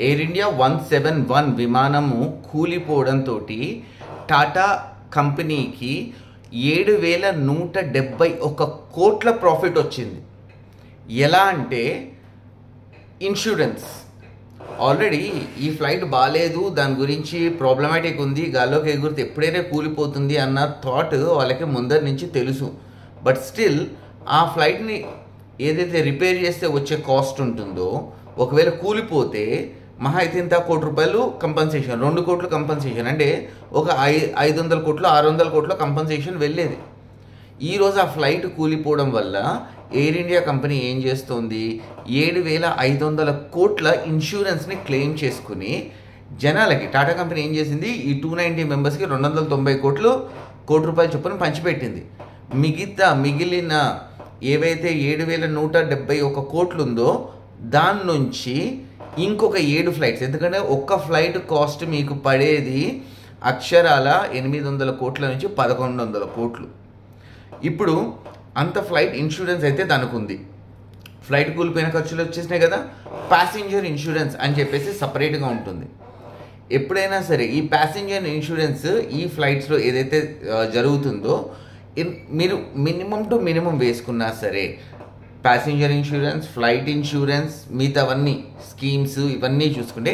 Air India 171 విమానము కూలిపోవడంతో Tata కంపెనీకి 7,171 కోట్ల profit వచ్చింది. ఎలా అంటే ఇన్సూరెన్స్ ఆల్రెడీ ఈ ఫ్లైట్ బాగాలేదు, దాని గురించి ప్రాబ్లమాటిక్ ఉంది, గాల్లోకి ఎగురితే ఎప్పుడైనా కూలిపోతుంది అన్న థాట్ వాళ్ళకి ముందరి నుంచి తెలుసు. బట్ స్టిల్ ఆ ఫ్లైట్ని ఏదైతే రిపేర్ చేస్తే వచ్చే కాస్ట్ ఉంటుందో, ఒకవేళ కూలిపోతే మహా అయితే ఇంత ₹1 కోటి కంపన్సేషన్, 2 కోట్లు కంపన్సేషన్, అంటే ఒక 500 కోట్లు 600 కోట్ల కంపన్సేషన్ వెళ్ళేది. ఈరోజు ఆ ఫ్లైట్ కూలిపోవడం వల్ల ఎయిర్ ఇండియా కంపెనీ ఏం చేస్తుంది, 7,500 కోట్ల ఇన్సూరెన్స్ని క్లెయిమ్ చేసుకుని జనాలకి టాటా కంపెనీ ఏం చేసింది, ఈ 290 మెంబర్స్కి 290 కోట్లు ₹1 చొప్పున పంచిపెట్టింది. మిగిలిన ఏవైతే 7,171 కోట్లు ఉందో దాని నుంచి ఇంకొక 7 ఫ్లైట్స్, ఎందుకంటే ఒక్క ఫ్లైట్ కాస్ట్ మీకు పడేది అక్షరాల 800 కోట్ల నుంచి 1,100 కోట్లు. ఇప్పుడు అంత ఫ్లైట్ ఇన్సూరెన్స్ అయితే దానికి ఉంది. ఫ్లైట్ కూలిపోయిన ఖర్చులు వచ్చేసినాయి కదా, ప్యాసింజర్ ఇన్సూరెన్స్ అని చెప్పేసి సపరేట్గా ఉంటుంది. ఎప్పుడైనా సరే ఈ ప్యాసింజర్ ఇన్సూరెన్స్ ఈ ఫ్లైట్స్లో ఏదైతే జరుగుతుందో మీరు మినిమం వేసుకున్నా సరే, ప్యాసింజర్ ఇన్సూరెన్స్, ఫ్లైట్ ఇన్సూరెన్స్, మిగతావన్నీ స్కీమ్స్ ఇవన్నీ చూసుకుంటే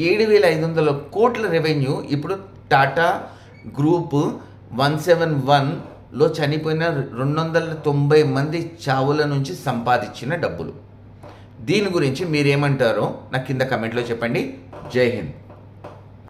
7,500 కోట్ల రెవెన్యూ ఇప్పుడు టాటా గ్రూప్ 171లో చనిపోయిన 290 మంది చావుల నుంచి సంపాదించిన డబ్బులు. దీని గురించి మీరేమంటారో నాకు కింద కమెంట్లో చెప్పండి. జై హింద్.